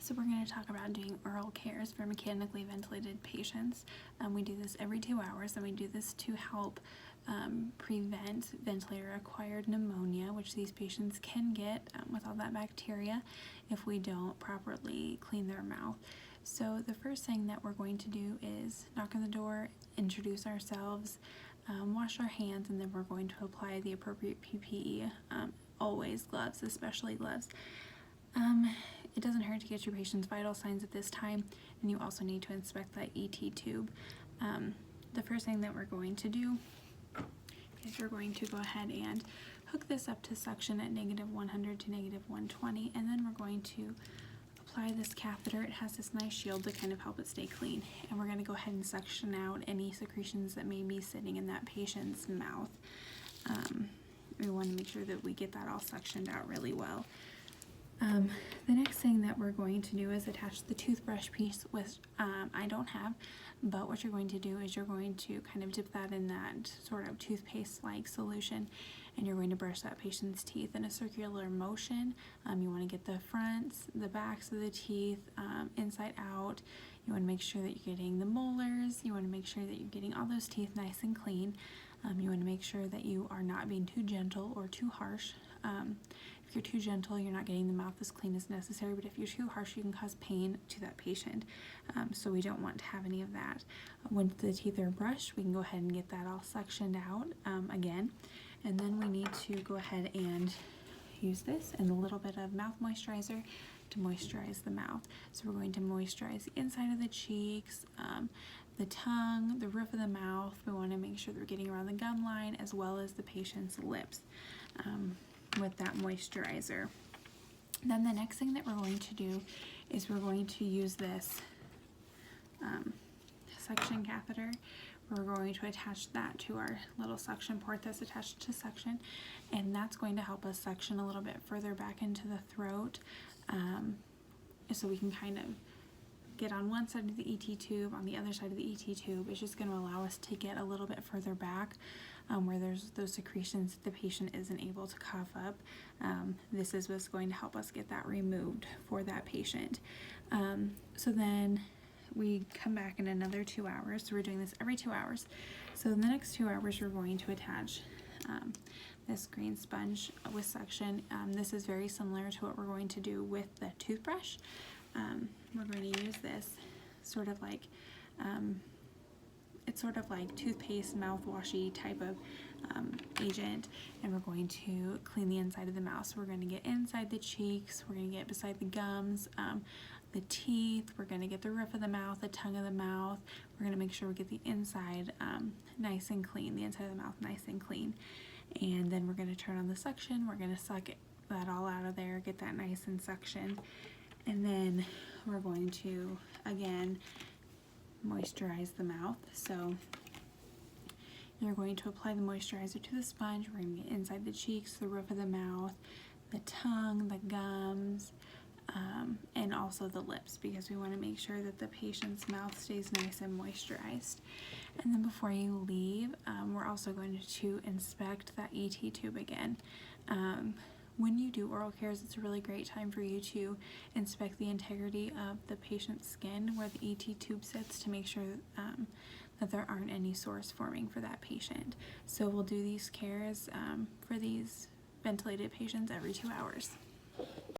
So we're going to talk about doing oral cares for mechanically ventilated patients. We do this every 2 hours, and we do this to help prevent ventilator-acquired pneumonia, which these patients can get with all that bacteria if we don't properly clean their mouth. So the first thing that we're going to do is knock on the door, introduce ourselves, wash our hands, and then we're going to apply the appropriate PPE, always gloves, especially gloves. It doesn't hurt to get your patient's vital signs at this time, and you also need to inspect that ET tube. The first thing that we're going to do is we're going to go ahead and hook this up to suction at -100 to -120, and then we're going to apply this catheter. It has this nice shield to kind of help it stay clean, and we're going to go ahead and suction out any secretions that may be sitting in that patient's mouth. We want to make sure that we get that all suctioned out really well. The next thing that we're going to do is attach the toothbrush piece, which I don't have, but what you're going to do is you're going to kind of dip that in that sort of toothpaste-like solution, and you're going to brush that patient's teeth in a circular motion. You want to get the fronts, the backs of the teeth, inside out. You want to make sure that you're getting the molars. You want to make sure that you're getting all those teeth nice and clean. You want to make sure that you are not being too gentle or too harsh. If you're too gentle, you're not getting the mouth as clean as necessary, but if you're too harsh, you can cause pain to that patient. So we don't want to have any of that. Once the teeth are brushed, we can go ahead and get that all suctioned out again. And then we need to go ahead and use this and a little bit of mouth moisturizer to moisturize the mouth. So we're going to moisturize the inside of the cheeks, the tongue, the roof of the mouth. We want to make sure that we're getting around the gum line as well as the patient's lips with that moisturizer. Then the next thing that we're going to do is we're going to use this suction catheter. We're going to attach that to our little suction port that's attached to suction, and that's going to help us suction a little bit further back into the throat, so we can kind of get on one side of the ET tube, on the other side of the ET tube. It's just going to allow us to get a little bit further back where there's those secretions that the patient isn't able to cough up. This is what's going to help us get that removed for that patient. So then we come back in another 2 hours. So we're doing this every 2 hours. So in the next 2 hours, we're going to attach this green sponge with suction. This is very similar to what we're going to do with the toothbrush. We're going to use this sort of like, it's sort of like toothpaste, mouthwashy type of agent, and we're going to clean the inside of the mouth. So we're going to get inside the cheeks, we're going to get beside the gums, the teeth, we're going to get the roof of the mouth, the tongue of the mouth. We're going to make sure we get the inside nice and clean, the inside of the mouth nice and clean. And then we're going to turn on the suction. We're going to suck that all out of there, get that nice and suction. And then we're going to, again, moisturize the mouth. So you're going to apply the moisturizer to the sponge. We're going to get inside the cheeks, the roof of the mouth, the tongue, the gums, and also the lips, because we want to make sure that the patient's mouth stays nice and moisturized. And then before you leave, we're also going to inspect that ET tube again. When you do oral cares, it's a really great time for you to inspect the integrity of the patient's skin where the ET tube sits to make sure that there aren't any sores forming for that patient. So we'll do these cares for these ventilated patients every 2 hours.